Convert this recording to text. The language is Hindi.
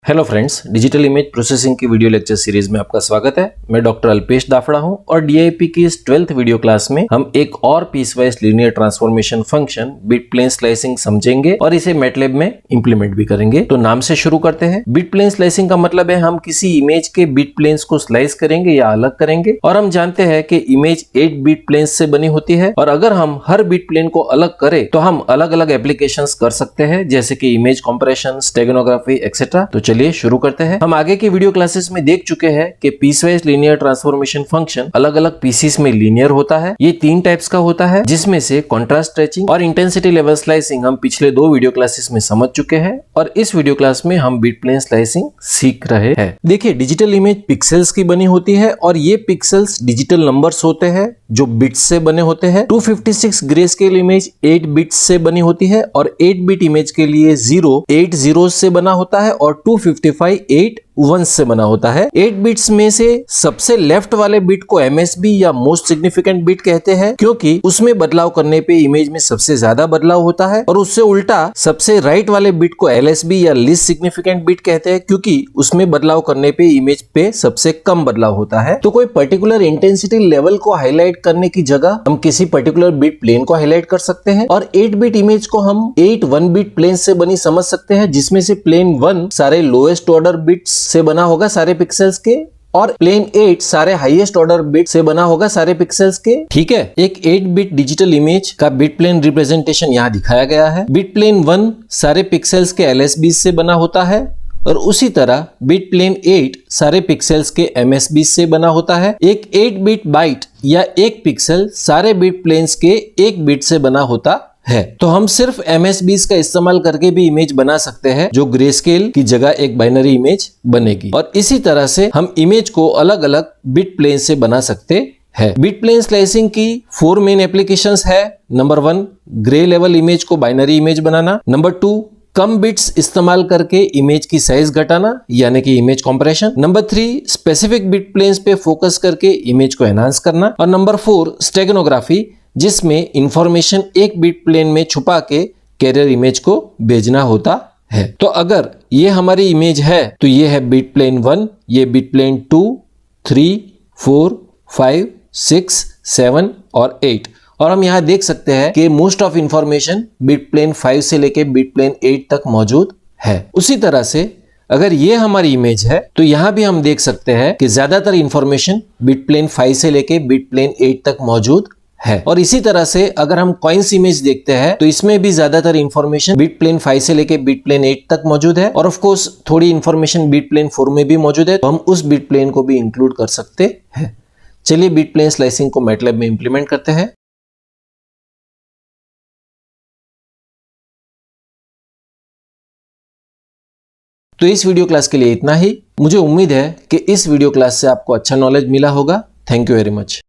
Hello friends, digital image processing की वीडियो लेक्चर सीरीज में आपका स्वागत है। मैं डॉक्टर अल्पेश दाफड़ा हूं और डीआईपी की इस 12th वीडियो क्लास में हम एक और piecewise linear transformation function bit plane slicing समझेंगे और इसे मैटलैब में इंप्लीमेंट भी करेंगे। तो नाम से शुरू करते हैं। बिट प्लेन स्लाइसिंग का मतलब है हम किसी इमेज के बिट प्लेन्स को स्लाइस करेंगे या अलग करेंगे। और हम जानते हैं कि इमेज 8 बिट प्लेन्स से बनी होती है और अगर हम हर बिट प्लेन को अलग करें तो हम अलग अलग एप्लीकेशंस कर सकते हैं, जैसे कि इमेज कंप्रेशन, स्टेगनोग्राफी एक्सेट्रा। तो चलिए शुरू करते हैं। हम आगे के वीडियो क्लासेस में देख चुके हैं कि पीसवाइज लीनियर ट्रांसफॉर्मेशन फंक्शन अलग अलग पीसीस में लीनियर होता है। ये 3 टाइप्स का होता है, जिसमें से कॉन्ट्रास्ट स्ट्रेचिंग और इंटेंसिटी लेवल स्लाइसिंग हम पिछले 2 वीडियो क्लासेस में समझ चुके हैं और इस वीडियो क्लास में हम बिट प्लेन स्लाइसिंग सीख रहे हैं। देखिए, डिजिटल इमेज पिक्सेल्स की बनी होती है और ये पिक्सेल्स डिजिटल नंबर्स होते हैं जो बिट्स से बने होते हैं। 256 ग्रे स्केल इमेज 8 बिट्स से बनी होती है और 8 बिट इमेज के लिए 0 8 zeros से बना होता है और 255 8 1 से बना होता है। 8 बिट्स में से सबसे लेफ्ट वाले बिट को MSB या मोस्ट सिग्निफिकेंट बिट कहते हैं, क्योंकि उसमें बदलाव करने पे इमेज में सबसे ज्यादा बदलाव होता है। और उससे उल्टा सबसे राइट वाले बिट को LSB या लीस्ट सिग्निफिकेंट बिट कहते हैं, क्योंकि उसमें बदलाव करने पे इमेज पे सबसे कम बदलाव होता है। तो कोई पर्टिकुलर इंटेंसिटी लेवल को हाईलाइट करने की जगह हम किसी पर्टिकुलर बिट प्लेन को हाईलाइट कर सकते हैं और 8 बिट इमेज को हम 8 1 बिट प्लेन से बनी समझ सकते हैं, जिसमें से प्लेन 1 सारे लोएस्ट ऑर्डर बिट्स से बना होगा सारे पिक्सेल्स के और प्लेन 8 सारे हाईएस्ट ऑर्डर बिट से बना होगा सारे पिक्सेल्स के। ठीक है, एक 8 बिट डिजिटल इमेज का बिट प्लेन रिप्रेजेंटेशन यहाँ दिखाया गया है। बिट प्लेन 1 सारे पिक्सेल्स के LSB से बना होता है और उसी तरह बिट प्लेन 8 सारे पिक्सेल्स के MSB से बना होता है। एक 8 बिट बाइट या एक पिक्सल सारे बिट प्लेन्स के एक बिट से बना होता है। तो हम सिर्फ MSBs का इस्तेमाल करके भी इमेज बना सकते हैं, जो ग्रे स्केल की जगह एक बाइनरी इमेज बनेगी। और इसी तरह से हम इमेज को अलग अलग बिट प्लेन से बना सकते हैं। बिट प्लेन स्लाइसिंग की 4 मेन एप्लीकेशंस है। नंबर 1, ग्रे लेवल इमेज को बाइनरी इमेज बनाना। नंबर 2, कम बिट्स इस्तेमाल करके इमेज की साइज घटाना, यानी कि image compression. Number 3, specific bit planes पे फोकस करके इमेज को एनहांस करना। और नंबर 4, स्टेगनोग्राफी, जिसमें इंफॉर्मेशन एक बिट प्लेन में छुपा के कैरियर इमेज को भेजना होता है। तो अगर ये हमारी इमेज है तो ये है बिट प्लेन 1, ये बिट प्लेन 2, 3, 4, 5, 6, 7 और 8। और हम यहाँ देख सकते हैं कि most of information bit plane 5 से लेके बिट प्लेन 8 तक मौजूद है। उसी तरह से अगर ये हमारी इमेज है तो यहाँ भी हम देख सकते हैं कि ज्यादातर इंफॉर्मेशन बिट प्लेन 5 से लेके बिट प्लेन 8 तक मौजूद है। और इसी तरह से अगर हम कॉइन्स इमेज देखते हैं तो इसमें भी ज्यादातर इंफॉर्मेशन बिट प्लेन 5 से लेके बिट प्लेन 8 तक मौजूद है और ऑफ कोर्स थोड़ी इंफॉर्मेशन बिट प्लेन 4 में भी मौजूद है, तो हम उस बिट प्लेन को भी इंक्लूड कर सकते हैं। चलिए बिट प्लेन स्लाइसिंग को मैटलैब में इंप्लीमेंट करते हैं। तो इस वीडियो क्लास के लिए इतना ही। मुझे उम्मीद है कि इस वीडियो क्लास से आपको अच्छा नॉलेज मिला होगा। Thank you very much.